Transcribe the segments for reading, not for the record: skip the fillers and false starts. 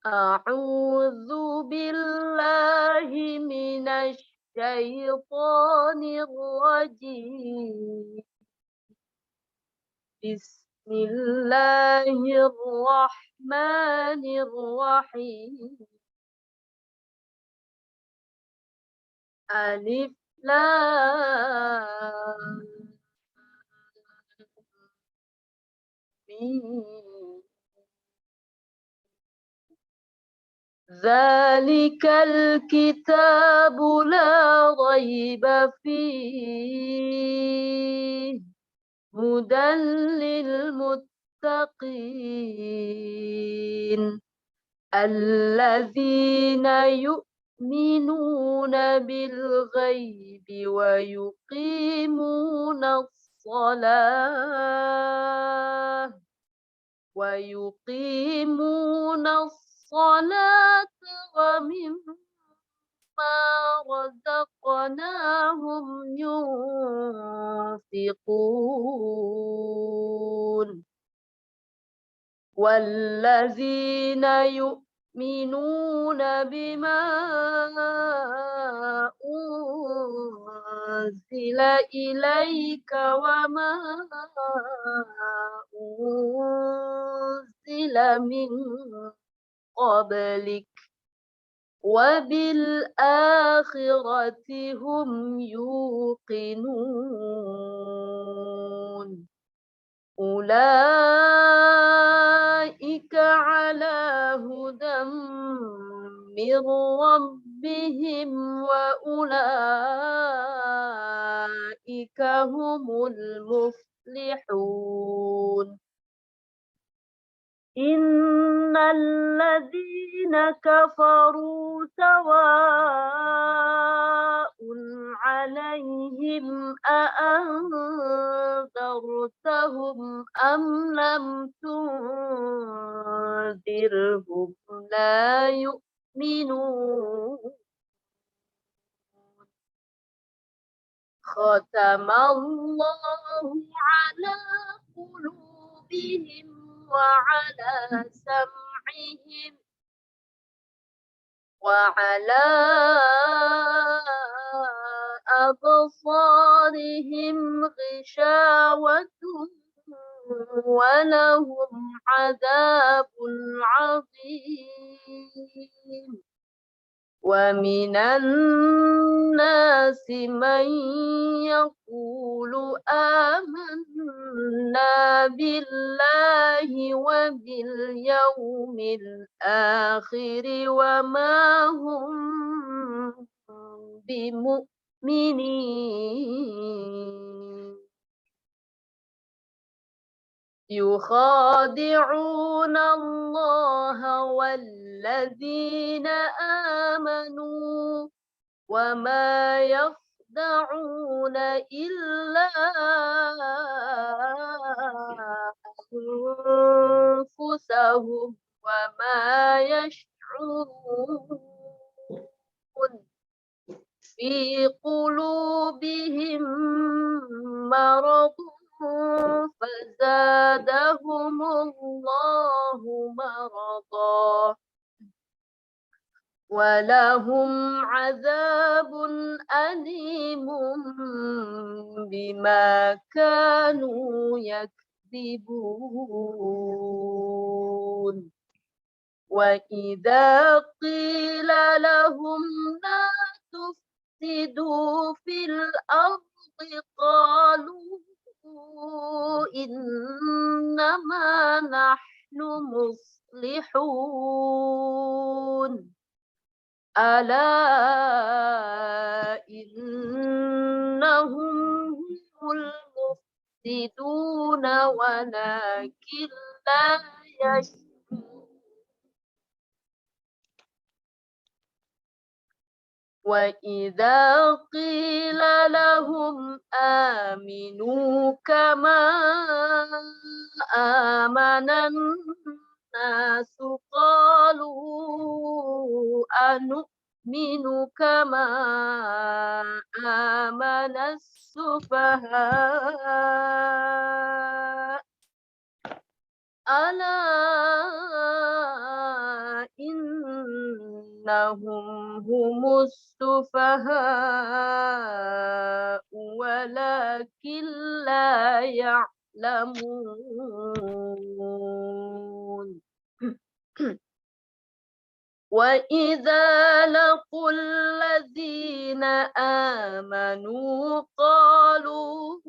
أعوذ بالله من الشيطان الرجيم. بسم الله الرحمن الرحيم. ألف لام ميم. ذلك الكتاب لا ريب فيه هدى للمتقين الذين يؤمنون بالغيب ويقيمون الصلاة ومما رزقناهم ينفقون والذين يؤمنون بما أنزل إليك وما أنزل من قبلك وبالآخرة هم يوقنون أولئك على هدى من ربهم وأولئك هم المفلحون إن الذين كفروا سواء عليهم أأنذرتهم أم لم تنذرهم لا يؤمنون ختم الله على قلوبهم وعلى سمعهم وعلى أبصارهم غشاوة ولهم عذاب عظيم ومن الناس من يقول آمنا بالله وباليوم الآخر وما هم بمؤمنين يخادعون الله والذين آمنوا وما يخدعون إلا أنفسهم وما يشعرون في قلوبهم مرض فزادهم الله مرضا ولهم عذاب أليم بما كانوا يكذبون وإذا قيل لهم لا تفسدوا في الأرض قالوا إنما نحن مصلحون ألا إنهم هم المفسدون ولكن لا يشعرون وإذا قيل لهم آمنوا كما آمن الناس قالوا أنؤمن كما آمن السفهاء ألا أنهم هم السفهاء ولكن لا يعلمون. وإذا لقوا الذين آمنوا قالوا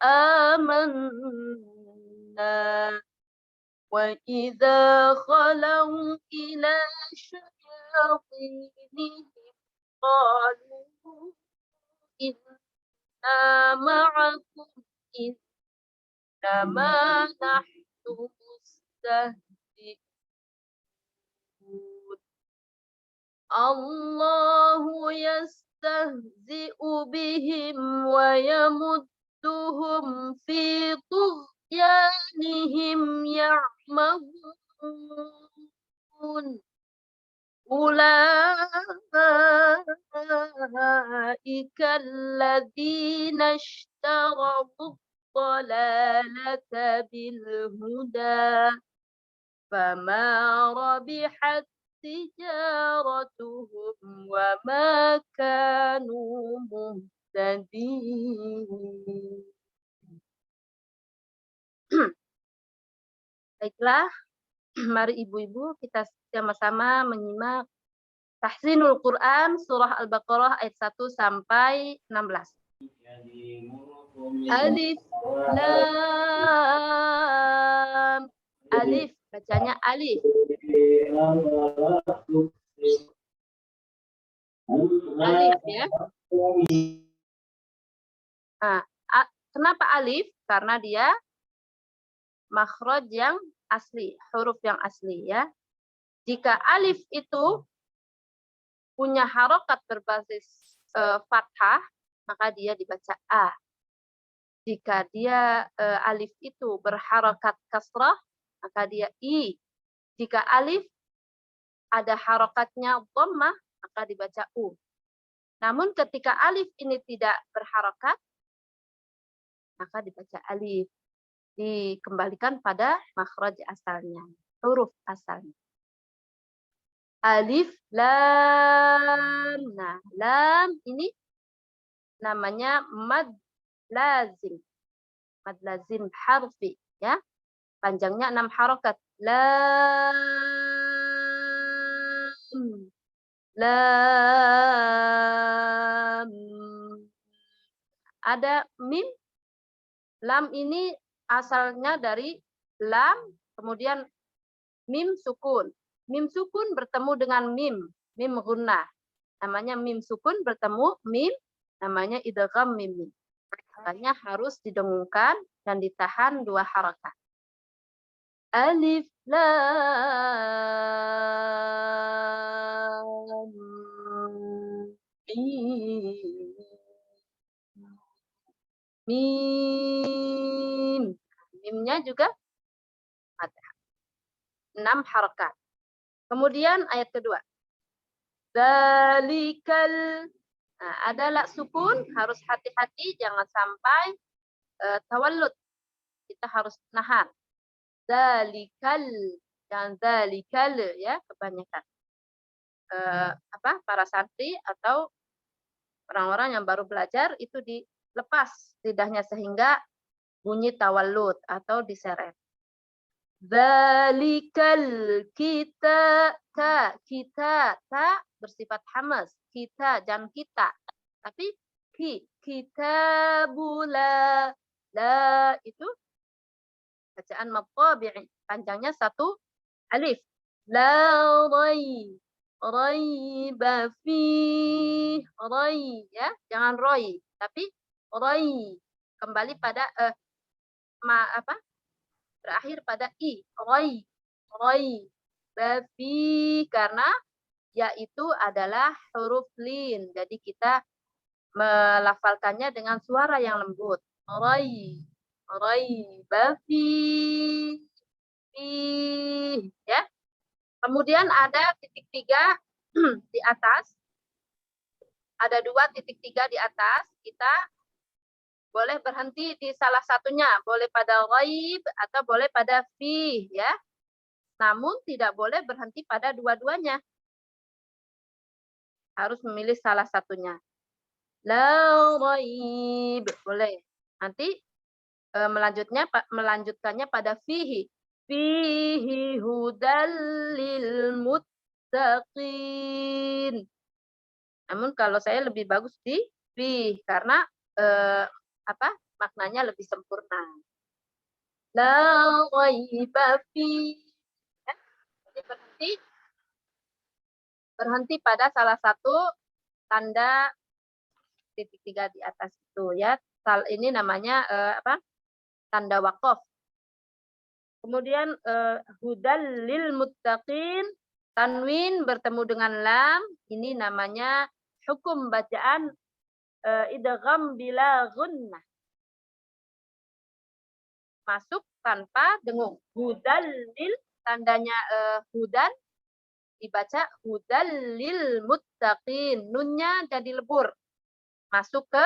آمنا وإذا خلوا إلى شياطينهم قالوا إنا معكم إنما نحن مستهزئون الله يستهزئ بهم ويمدهم في طغيانهم يعمهون أولئك الذين اشتروا الضلالة بالهدى فما ربحت تجارتهم وما كانوا مهتدين. Baiklah, mari ibu-ibu kita sama-sama menyimak Tahsinul Quran surah Al-Baqarah ayat 1 sampai 16. Alif lam alif, bacanya alif. Alif ya. Nah, kenapa alif? Karena dia makhraj yang asli, huruf yang asli ya. Jika alif itu punya harokat berbasis fathah, maka dia dibaca a. Jika dia alif itu berharokat kasrah, maka dia i. Jika alif ada harokatnya dhammah, maka dibaca u. Namun ketika alif ini tidak berharokat, maka dibaca alif. Dikembalikan pada makhraj asalnya, huruf asalnya. Alif lam. Nah, lam ini namanya mad lazim. Mad lazim harfi ya. Panjangnya 6 harokat. Lam. Lam. Ada mim. Lam ini asalnya dari lam, kemudian mim sukun. Mim sukun bertemu dengan mim gunnah. Namanya mim sukun bertemu mim, namanya idgham mim. Makanya harus didengungkan dan ditahan 2 harakat. Alif lam mim. Mimnya juga ada 6 harakat. Kemudian ayat kedua. Zalikal. Nah, ada la sukun, harus hati-hati jangan sampai tawallud. Kita harus nahan. Zalikal, jangan zalikal ya, kebanyakan. Para santri atau orang-orang yang baru belajar itu dilepas lidahnya sehingga bunyi tawallud atau diseret. Zalikal kita bersifat hamas, kita jangan kita, tapi kita bula la itu bacaan maqabi'i, panjangnya 1 alif. La raiba fi ya, jangan roi, tapi roi kembali pada berakhir pada i, roi bafi, karena yaitu adalah huruf lin. Jadi kita melafalkannya dengan suara yang lembut. Roi bafi ya. Kemudian ada titik 3 di atas. Ada 2 titik 3 di atas. Kita boleh berhenti di salah satunya, boleh pada ghaib atau boleh pada fi ya. namun tidak boleh berhenti pada dua-duanya. Harus memilih salah satunya. La raib, boleh. Nanti melanjutkannya pada fihi. Fihi hudal lil muttaqin. Namun kalau saya lebih bagus di fi karena maknanya lebih sempurna. La raiba fi. Jadi berhenti pada salah satu tanda titik 3 di atas itu ya. Ini namanya tanda waqaf. Kemudian hudal lil muttaqin, tanwin bertemu dengan lam, ini namanya hukum bacaan idgham bila gunnah. Masuk tanpa dengung. Hudal lil, tandanya hudan, dibaca hudal lil muttaqin. Nunnya jadi lebur. Masuk ke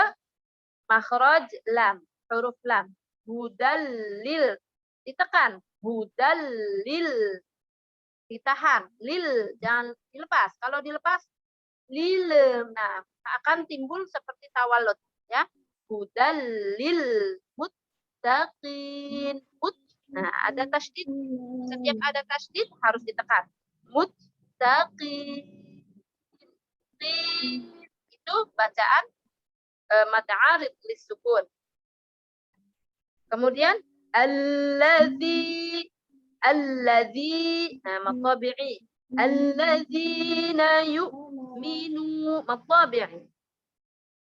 makhraj lam, huruf lam. Hudal lil, ditekan. Hudal lil, ditahan. Lil, jangan dilepas. Kalau dilepas, lil, nah akan timbul seperti tawalud, ya. Hudal lil muttaqin. Nah, ada tasydid. Setiap ada tasydid harus ditekan. Muttaqin. Itu bacaan mad 'arid lis-sukun. Kemudian alladzi, nah mad tabi'i. Alladzina yu'minu, mad tabi'i.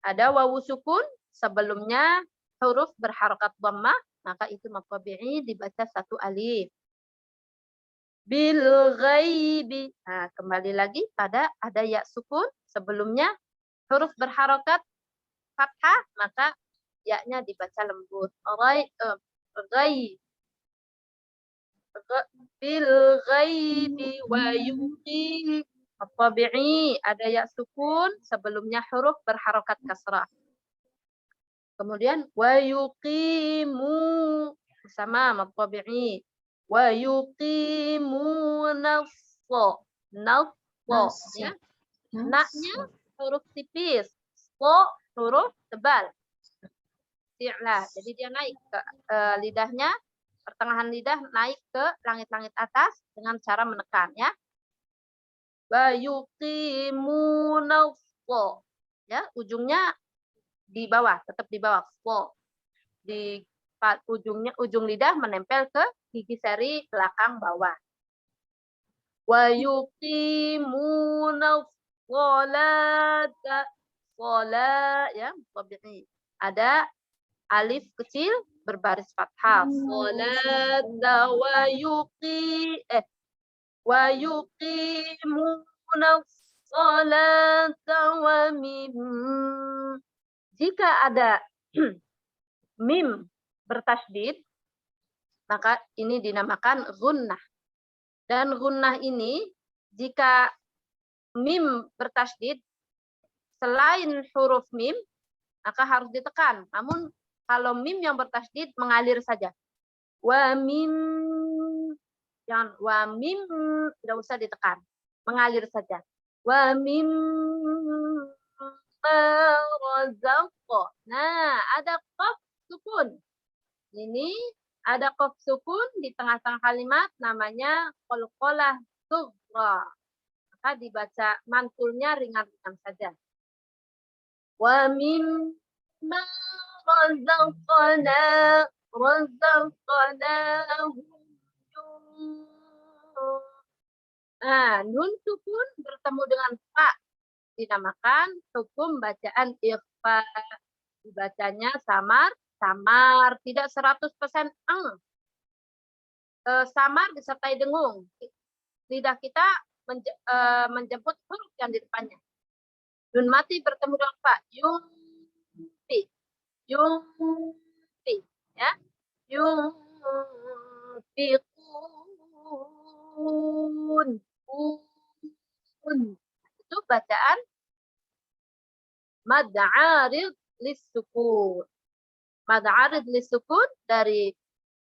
Ada wawu sukun sebelumnya huruf berharokat dhammah, maka itu mad tabi'i dibaca satu alif. Bil ghaibi. Nah, kembali lagi pada ada ya sukun sebelumnya huruf berharokat fathah, maka ya-nya dibaca lembut. Bil ghaibi wa yuqim. At-tabi'i ada ya sukun sebelumnya huruf berharokat kasrah. Kemudian wa yuqimu sama at-tabi'i. Wa yuqimuna ya. Na-nya huruf tipis. Huruf tebal. Fi'lah. Jadi dia naik ke lidahnya, pertengahan lidah naik ke langit-langit atas dengan cara menekan, ya. Wa yuqimuna ya, ujungnya di bawah, tetap di bawah. Di ujung lidah menempel ke gigi seri belakang bawah. Wa yuqimuna sholata. Sholat, ya, tabi'i. Ada alif kecil berbaris fathah. Sholata wa yuqimuna sholata wa mim. Jika ada mim bertasydid, maka ini dinamakan gunnah. Dan gunnah ini jika mim bertasydid selain huruf mim, maka harus ditekan. Namun kalau mim yang bertasydid mengalir saja. Wa mim, jangan wa mim, tidak usah ditekan, mengalir saja. Wa mim razaqo. Nah, ada qaf sukun. Ini ada qaf sukun di tengah-tengah kalimat, namanya qalqalah sughra. Maka dibaca mantulnya ringan-ringan saja. Wa mimma razaqnahum. Nah, nun sukun bertemu dengan fa dinamakan hukum bacaan ikhfa. Dibacanya samar, tidak 100% samar disertai dengung. Lidah kita menjemput huruf yang di depannya. Nun mati bertemu dengan fa. Yumpi. Ya. Yumpiqun. Itu bacaan mad 'arid lis-sukun. Mad 'arid lis-sukun dari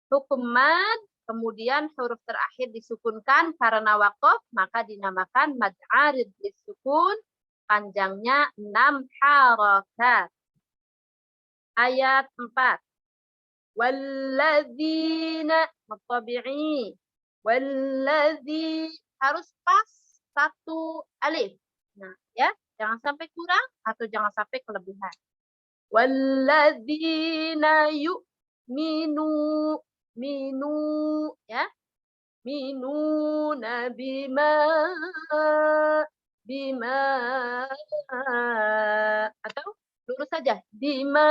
hukum mad kemudian huruf terakhir disukunkan karena waqaf, maka dinamakan mad arid disukun, panjangnya 6 harakat. Ayat 4. Walladzina matabi'i. Walladzi harus pas satu alif. Nah, ya, jangan sampai kurang atau jangan sampai kelebihan. Walladzina yu'minu ya. Minuna bima atau lurus saja bima.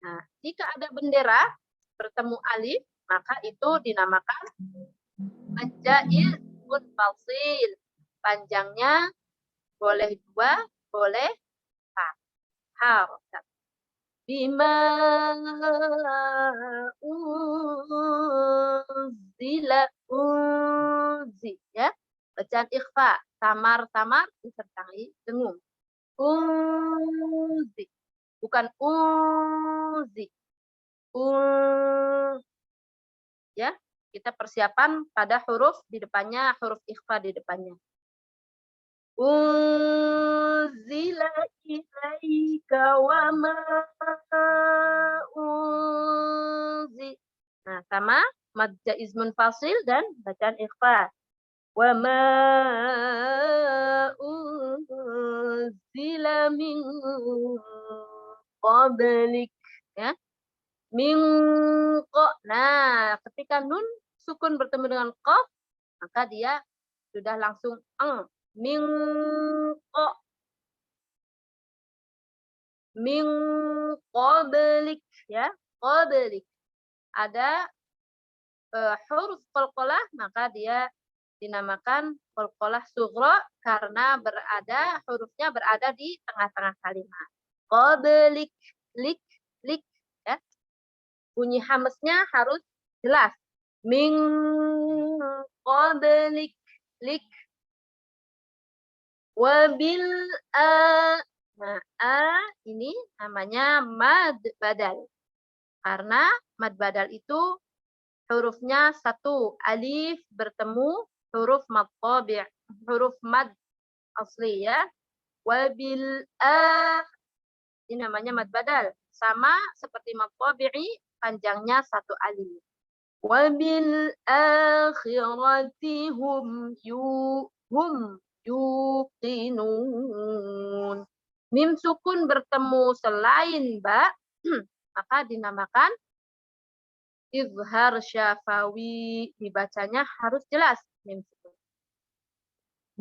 Nah, jika ada bendera bertemu alif, maka itu dinamakan jaiz munfasil. Panjangnya boleh 2, boleh 4 harokat. Bima unzila ya. Bacaan ikhfa, samar-samar disertai dengung. Unzi, bukan unzi. Ya, kita persiapan pada huruf di depannya, huruf ikhfa di depannya. Unzila ilaika wa ma unzi. Nah, sama mad jaiz munfasil dan bacaan ikhfa. Wa ma unzila min qablik ya. Min nah, ketika nun sukun bertemu dengan qaf, maka dia sudah langsung min qablik ya, qablik. Ada huruf qalqalah, maka dia dinamakan qalqalah sughra karena hurufnya berada di tengah-tengah kalimat. Qablik, lik ya. Bunyi hamznya harus jelas. Min qablik, lik. Wabil nah, ini namanya mad badal. Karena mad badal itu hurufnya satu, alif bertemu huruf mad tabi', huruf mad asli ya. Wabil ini namanya mad badal. Sama seperti mad tabi'i, panjangnya satu alif. Wabil akhirati hum yuqinun. Mim sukun bertemu selain ba, maka dinamakan izhar syafawi. Dibacanya harus jelas mim sukun.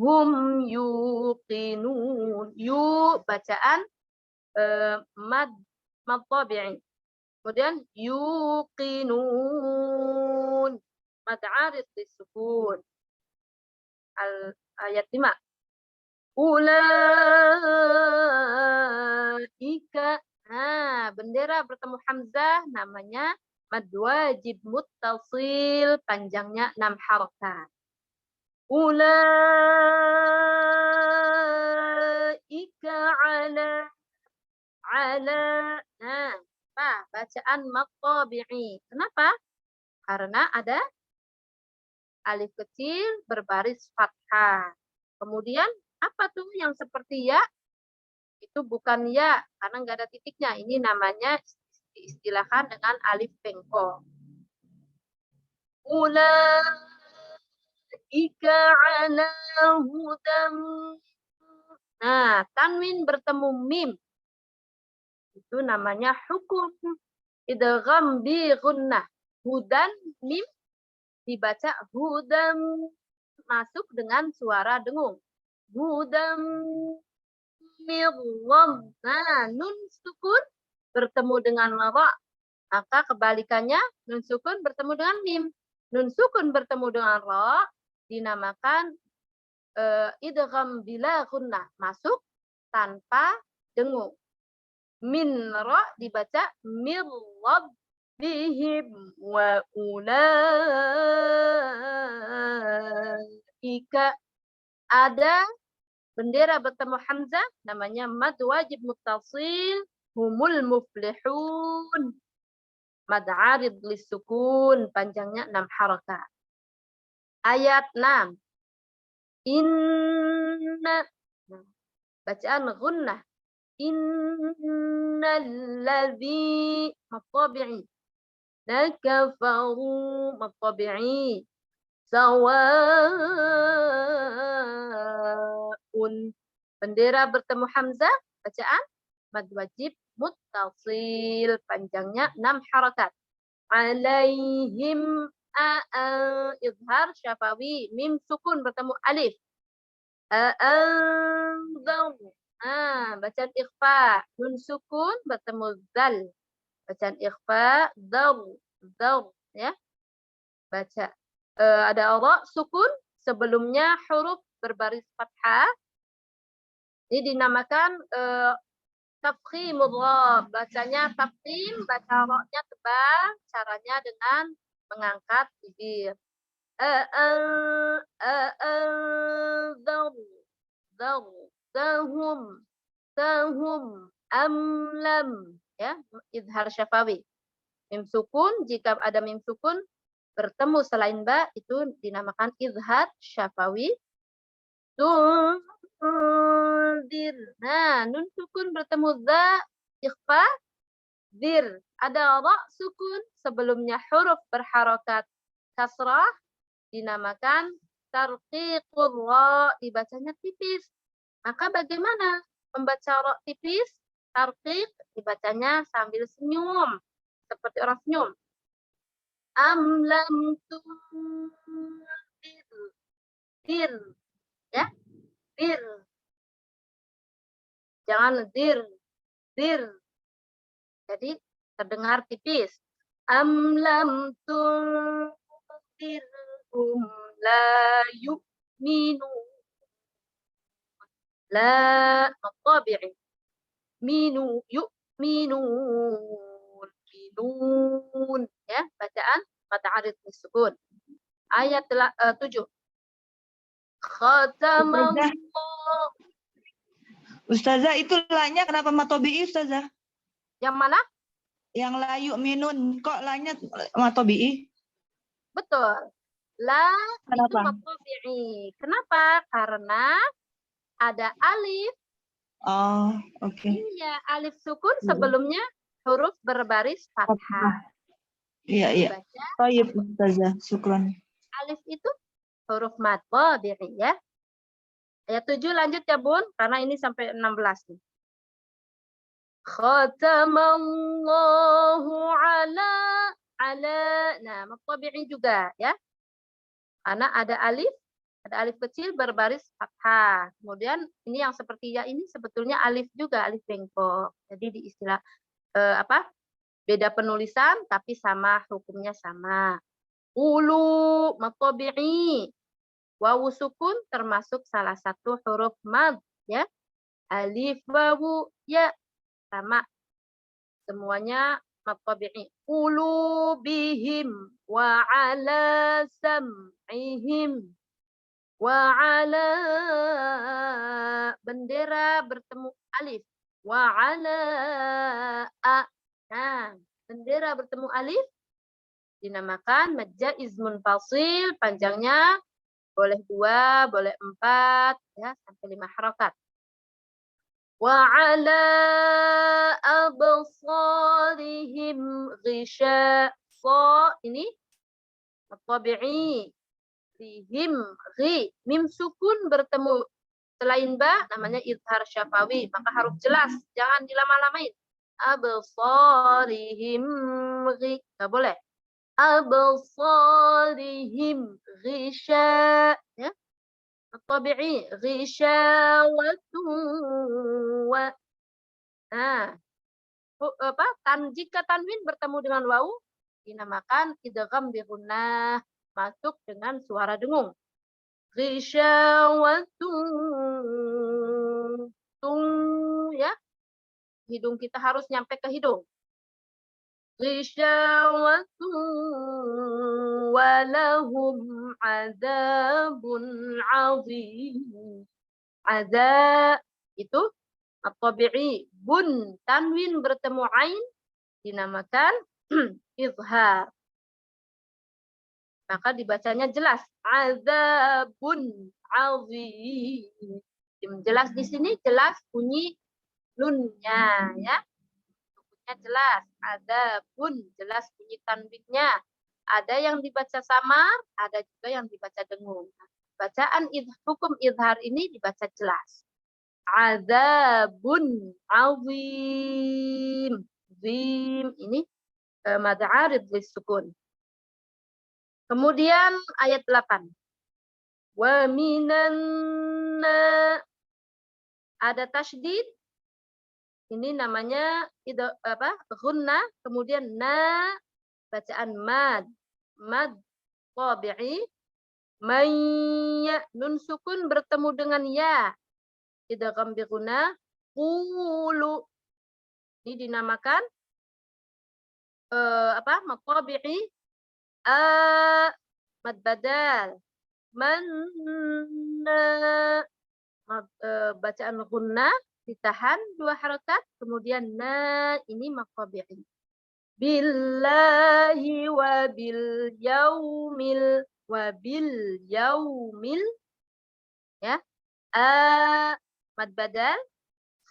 Hum yuqinun. Bacaan mad tabi'i. Kemudian yuqinun. Mad arid disukun. Ayat 5. Ulaika. Nah, bendera bertemu hamzah namanya mad wajib muttasil, panjangnya 6 harakat. Ulaika ala. Nah, bacaan mad tabi'i. Kenapa? Karena ada alif kecil berbaris fathah. Kemudian apa tuh yang seperti ya? Itu bukan ya, karena nggak ada titiknya. Ini namanya diistilahkan dengan alif bengkok. Ulaika ala hudam. Nah, tanwin bertemu mim. Itu namanya hukum idgham bi gunnah. Hudan mim dibaca hudam, masuk dengan suara dengung. Hudam mirwam. Nah, nun sukun bertemu dengan ra. Maka kebalikannya nun sukun bertemu dengan mim. Nun sukun bertemu dengan ra dinamakan idgham bila gunnah, masuk tanpa dengung. Min ra dibaca mirwab bihim wa ulaika. Ada bendera bertemu hamzah namanya mad wajib muttasil, humul muflihun. Mad arid lisukun, panjangnya 6 harakat. Ayat 6. Inna, bacaan gunnah. Innalladzi matabi'i. Nakafaru matabi'i. Sawaun. Bendera bertemu hamzah, bacaan mad wajib muttasil, panjangnya 6 harakat. Alaihim izhar syafawi, mim sukun bertemu alif. Bacaan ikhfa, nun sukun bertemu zal. Bacaan ikhfa, dar, ya. Baca ada ra sukun sebelumnya huruf berbaris fathah. Ini dinamakan tafkhimul ra, bacanya tafkhim, baca ra-nya tebal, caranya dengan mengangkat bibir. Dahum, amlam, ya, izhar syafawi. Mim sukun, jika ada mim sukun bertemu selain ba, itu dinamakan izhar syafawi. Tundir. Nah, nun sukun bertemu za, ikhfa, dir. Ada ra sukun sebelumnya huruf berharokat kasrah, dinamakan tarqiqur ra, dibacanya tipis. Maka bagaimana membaca ra tipis? Tarqiq dibacanya sambil senyum, seperti orang senyum. Am lam tundir. Dir, ya. Dir. Jangan dir. Jadi terdengar tipis. Am lam tundirhum la yu'minu. La matabi'i. Minu yu'minun. Minun, ya, bacaan mad arid lisukun. Ayat 7. Khatamallah. Ustazah, itu la-nya kenapa matobi'i, Ustazah? Yang mana? Yang la yu'minun, kok la-nya matobi'i? Betul. La itu Kenapa? matobi'i. Kenapa? Karena ada alif. Oh, oke. Iya, alif sukun sebelumnya huruf berbaris fathah. Iya, iya. Dibaca Thayyib, Ustazah. Syukran. alif itu huruf mad tabi'i, ya. Ayat 7 lanjut ya, Bun, karena ini sampai 16 nih. Khatamallahu ala. Nah, mad tabi'i juga, ya. Karena ada alif kecil berbaris fathah. Kemudian ini yang seperti ya ini sebetulnya alif juga, alif bengkok. Jadi di istilah beda penulisan tapi sama hukumnya sama. Ulu matabi'i. Wawu sukun termasuk salah satu huruf mad, ya. Alif wawu ya sama. Semuanya matabi'i. Ulu bihim wa ala sam'ihim. Wa ala, bendera bertemu alif. Wa ala a. Nah, bendera bertemu alif dinamakan mad jaiz munfasil, panjangnya boleh 2, boleh 4, ya, sampai 5 harakat. Wa ala absarihim ghisha. Ini tabi'i. Bihim, ghi, mim sukun bertemu selain ba namanya izhar syafawi, maka harus jelas, jangan dilama-lamain. Absarihim ghi, enggak boleh. Absarihim ghisha, ya. Tabi'i, ghishawatu wa. Nah, jika tanwin bertemu dengan wawu dinamakan idgham bi gunnah, masuk dengan suara dengung. Ghisyawatu, ya. Hidung kita harus nyampe ke hidung. Ghisyawatu walahum azabun azim. Azab itu at-tabi'i. Bun, tanwin bertemu ain dinamakan izhar. Maka dibacanya jelas. Azabun azim. Jelas di sini jelas bunyi nunnya ya. Bunyinya jelas. Azabun jelas bunyi tanwinnya. Ada yang dibaca samar, ada juga yang dibaca dengung. Bacaan hukum izhar ini dibaca jelas. Azabun azim. Zim ini mad 'arid lis-sukun. Kemudian ayat 8. Wa minan ada tasydid. Ini namanya ghunna, kemudian bacaan mad. Mad tabi'i. Nun sukun bertemu dengan ya. Idgham bi ghunna. Qulu. Ini dinamakan mad tabi'i. Mad badal. Bacaan ghunna ditahan 2 harakat, kemudian ini mad tabi'i. Billahi wa bil yaumil ya. Mad badal.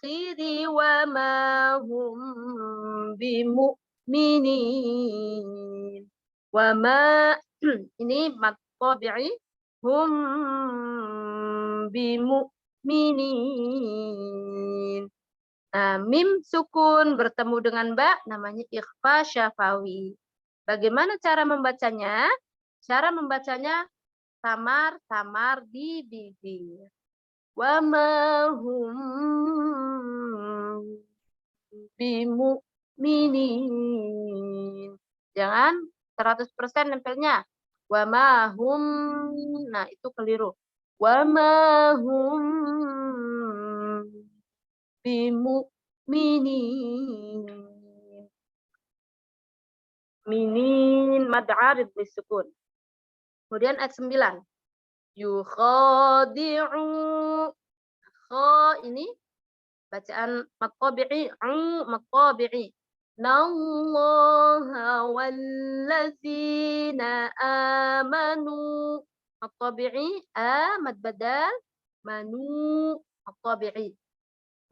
Khiri wa ma hum bimu'minin. Wa ma ini mad tabi'i. Hum bimu'minin. Nah, mim sukun bertemu dengan ba namanya ikhfa syafawi. Bagaimana cara membacanya? Cara membacanya samar-samar di bibir. Wa ma hum bimu'minin. Jangan 100% nempelnya. Wa ma hum. Nah, itu keliru. Wa ma hum bimu'minin. Minin mad 'arid lis-sukun. Kemudian ayat 9. Yukhadi'u. Kha ini bacaan mad tabi'i, mad tabi'i. Nallaha wallazina amanu. Mad tabi'i, mad badal, manu, mad tabi'i.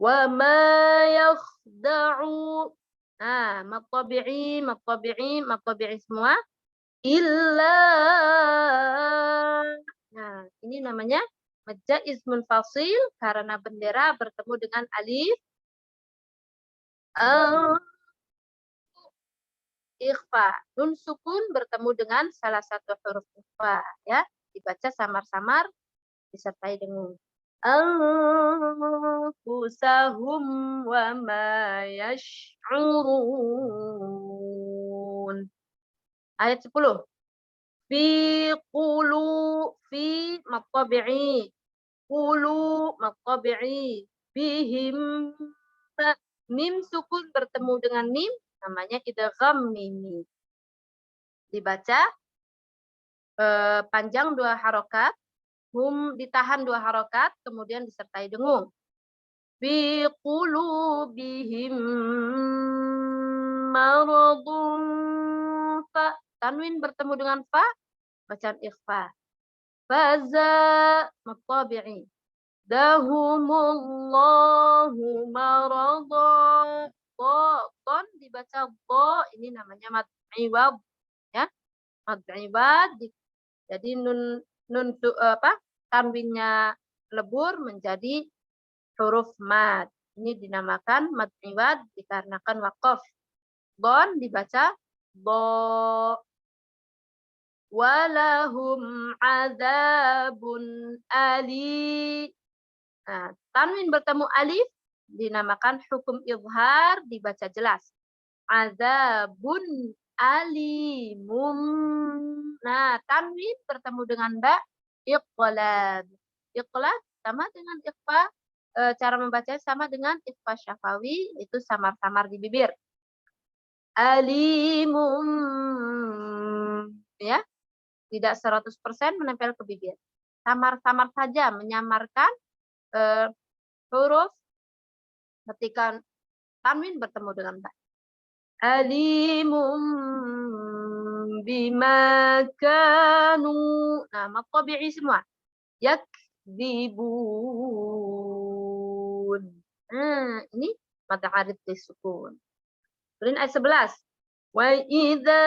Wa ma yakhda'u. Nah, mad tabi'i semua. Illa. Nah, ini namanya mad jaiz munfasil karena bendera bertemu dengan alif ikhfa. Nun sukun bertemu dengan salah satu huruf ikhfa ya. Dibaca samar-samar disertai dengung. Anfusahum wa ma yash'urun. Ayat 10. Fi mad tabi'i. Qulu mad tabi'i. Bihim. Mim sukun bertemu dengan mim namanya idgham mimi. Dibaca panjang 2 harokat. Hum ditahan 2 harokat, kemudian disertai dengung. Fi qulubihim maradun. Fa. Tanwin bertemu dengan fa, bacaan ikhfa. Faza mad tabi'i. Dahumullahu marada. Don dibaca bo, ini namanya mad iwad ya. Mad iwad. Jadi tanwinnya lebur menjadi huruf mad. Ini dinamakan mad iwad dikarenakan waqaf. Don dibaca bo. Walahum azabun ali. Nah, tanwin bertemu alif dinamakan hukum izhar, dibaca jelas. Azabun alimum. Nah, tanwin bertemu dengan ba, iqlab. Iqlab sama dengan ikhfa, cara membacanya sama dengan ikhfa syafawi, itu samar-samar di bibir. Alimum ya. Tidak 100% menempel ke bibir. Samar-samar saja menyamarkan huruf ketika tanwin bertemu dengan ba. alimun bima kanu. Nah, mad tabi'i semua. Yakdzibun. Nah, ini mad 'arid disukun. Kemudian ayat 11. Wa idza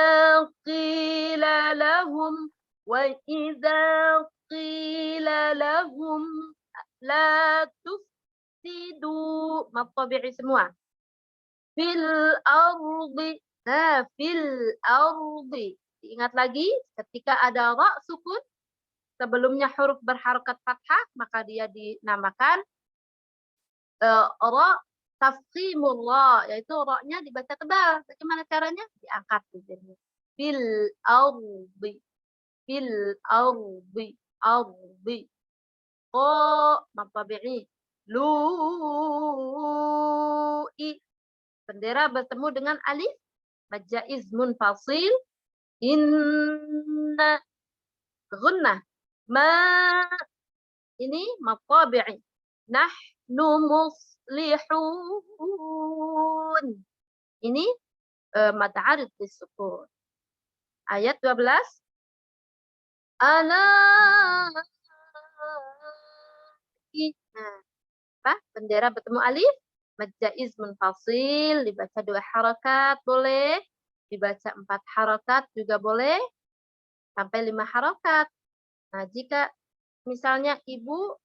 qila lahum la tufsidu. Mad tabi'i semua. Fil ardi. Nah, fil ardi. Diingat lagi ketika ada ra sukun sebelumnya huruf berharokat fathah maka dia dinamakan ra tafkhimul ra, yaitu ra-nya dibaca tebal. Bagaimana caranya? Diangkat bibirnya. Fil ardi. Fil ardi. Ardi. Qa mad tabi'i. Lu'i. Bendera bertemu dengan alif. Mad jaiz munfasil. Inna. Gunnah. Ma. Ini mad tabi'i. Nahnu muslihun. Ini mad 'arid disukun. Ayat 12. Ala. Nah, apa? Bendera bertemu alif, mad jaiz munfasil, dibaca 2 harakat boleh, dibaca 4 harakat juga boleh, sampai 5 harakat. Nah, jika misalnya ibu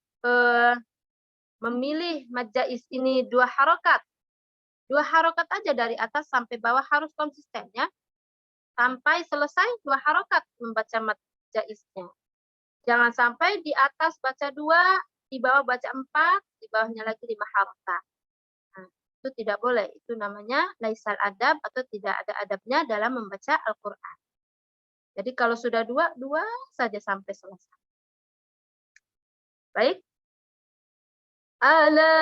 memilih mad jaiz ini 2 harakat, 2 harakat aja dari atas sampai bawah harus konsisten ya. Sampai selesai 2 harakat membaca mad jaiznya. Jangan sampai di atas baca 2, di bawah baca 4, di bawahnya lagi 5 harakat. Nah, itu tidak boleh. Itu namanya laisal adab atau tidak ada adabnya dalam membaca Al-Qur'an. Jadi kalau sudah 2 saja sampai selesai. Baik. Ala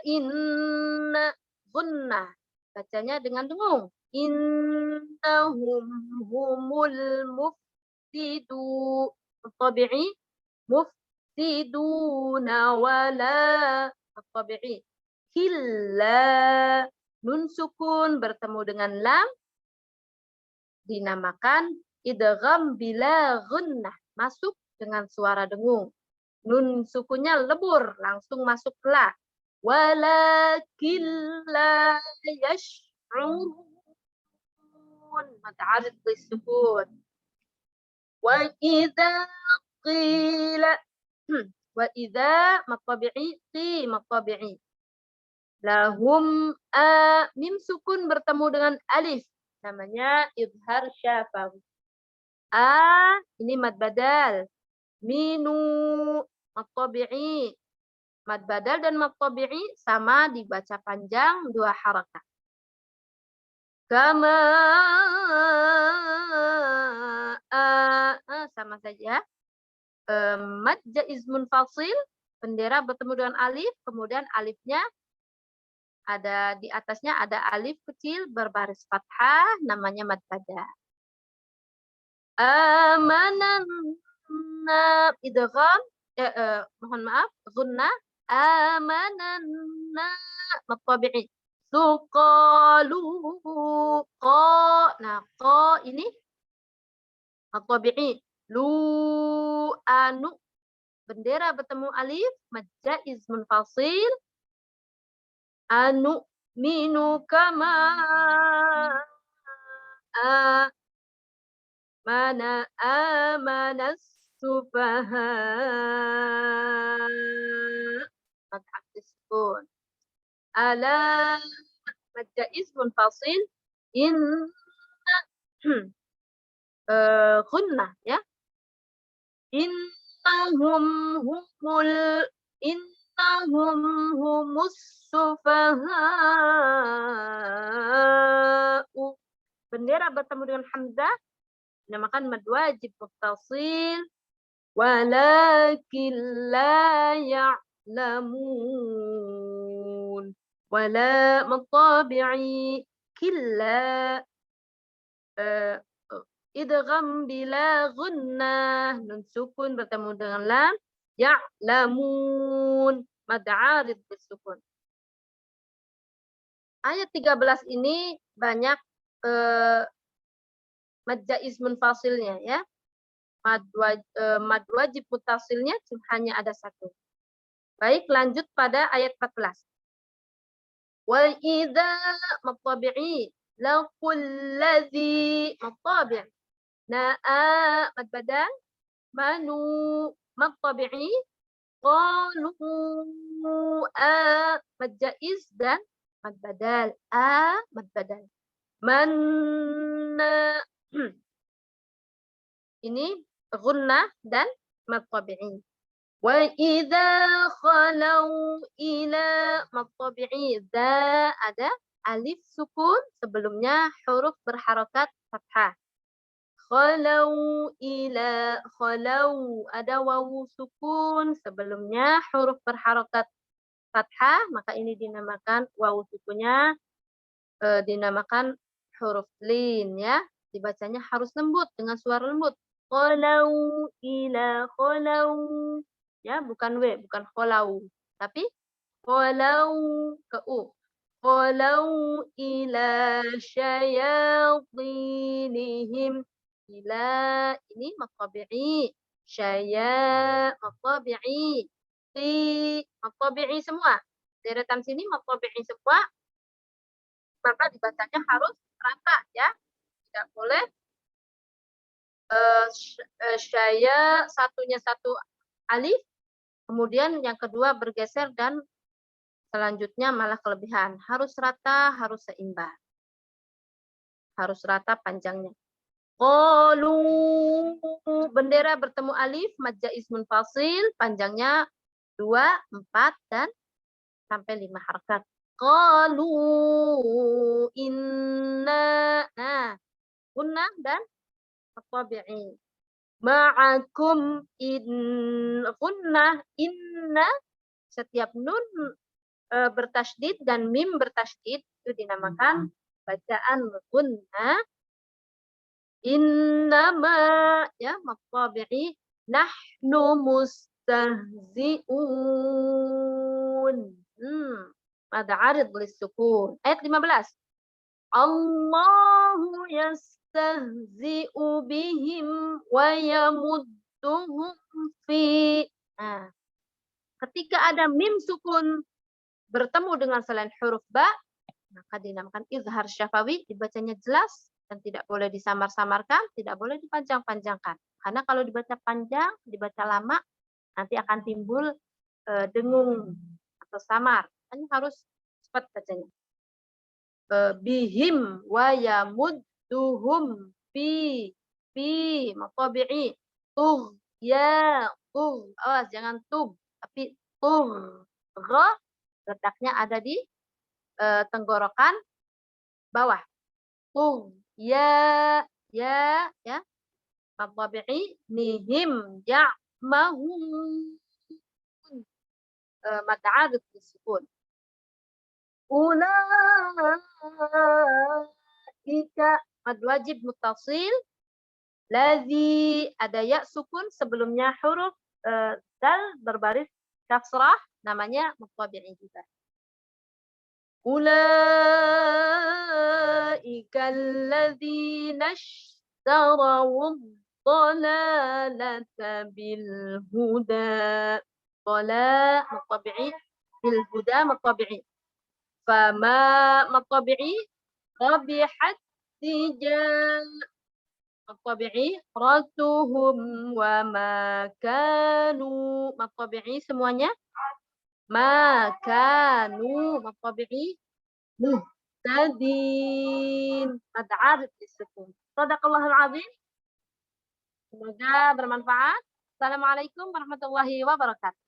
inna gunnah. Bacanya dengan dengung. Innahum humul mufsidu. Tabi'i mufsiduna wala. Tabi'i. Killa. Nun sukun bertemu dengan lam. Dinamakan idgham bila gunnah. Masuk dengan suara dengung. Nun sukunya lebur, langsung masuk la. Walakin la yash'urun. Mad 'arid disukun. Wa idza qila. Wa idza mad tabi'i, qi mad tabi'i. Lahum mim sukun bertemu dengan alif. Namanya idhar syafawi. Ini mad badal. Minu mad tabi'i. Mad badal dan mad tabi'i sama dibaca panjang 2 harakat. Kama sama saja. Mad jaiz munfasil, bendera bertemu dengan alif, kemudian alifnya ada di atasnya ada alif kecil berbaris fathah namanya mad badal. Amanan idgham mohon maaf gunnah amananna mad tabi'i suqalu qa. Nah, qa ini mad tabi'i lu anu, bendera bertemu alif mad jaiz munfasil. Anu minu kama mana amanas sufaha. Mad disukun. Ala mad jaiz munfasil. Inna gunnah ya. Innahum humus sufaha'u. Bendera bertemu dengan hamzah dinamakan mad wajib muttasil. Walakin la ya'lamun. Wala mad tabi'i killa. Idgham bila gunnah. Nun sukun bertemu dengan lam. Ya'lamun. Mad 'arid bisukun. Ayat 13 ini banyak mad jaiz munfasilnya ya. Mad wajib mutasilnya hanya ada satu. Baik, lanjut pada ayat 14. Wa idza matabi'i laqul ladzi matabi'. Na'a mad badal manu matabi'i qalu a mad jaiz dan mad badal mad badal. Manna ini gunnah dan mad tabi'i. Wa idza khalau ila mad tabi'i za ada alif sukun sebelumnya huruf berharokat fathah. Khalau ila khalau ada wawu sukun sebelumnya huruf berharokat fathah, maka ini dinamakan wawu sukunnya dinamakan huruf lin ya. Dibacanya harus lembut dengan suara lembut. Khalau ila khalau ya, bukan w, bukan khalau, tapi khalau ke u. Khalau ila syayatinihim. Ila ini matabi'i. Matabi'i. Matabi'i semua. Deretan sini matabi'i semua. Maka dibacanya harus rata ya. Tidak boleh satunya satu alif, kemudian yang kedua bergeser dan selanjutnya malah kelebihan. Harus rata, harus seimbang. Harus rata panjangnya. Qalu bendera bertemu alif, mad jaiz munfasil, panjangnya 2, 4 dan sampai 5 harakat. Qalu inna gunnah dan tabi'i. Ma'akum in gunnah inna setiap nun bertasydid dan mim bertasydid itu dinamakan bacaan gunnah. Innama ya matabi'i nahnu mustahzi'un. Ada arid lisukun. Ayat 15. Allahu yastahzi'u bihim wa yamudduhum fi. Nah, ketika ada mim sukun bertemu dengan selain huruf ba, maka dinamakan izhar syafawi, dibacanya jelas dan tidak boleh disamar-samarkan, tidak boleh dipanjang-panjangkan. Karena kalau dibaca panjang, dibaca lama, nanti akan timbul dengung atau samar. Hanya harus cepat bacanya. Bihim wa yamudduhum fi matabi'i awas jangan tapi gha letaknya ada di tenggorokan bawah. Ya matabi'i nihim ya'mahum mad 'arid disukun. Ulaika mad wajib muttasil, ladzi ada ya sukun sebelumnya huruf dal berbaris kasrah, namanya mutabi'i juga. Ulaika alladzina ishtaraw dhalalata bil huda. Dhala mutabi'i bil huda mutabi'i. Fama matabi'i qabihat tijal matabi'i ratuhum wa ma kanu matabi'i semuanya ma kanu matabi'i muhtadin mad 'arid disukun. Shadaqallahul 'azim. Semoga bermanfaat. Assalamualaikum warahmatullahi wabarakatuh.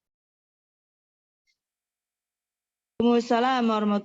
Waalaikumsalam warahmatullahi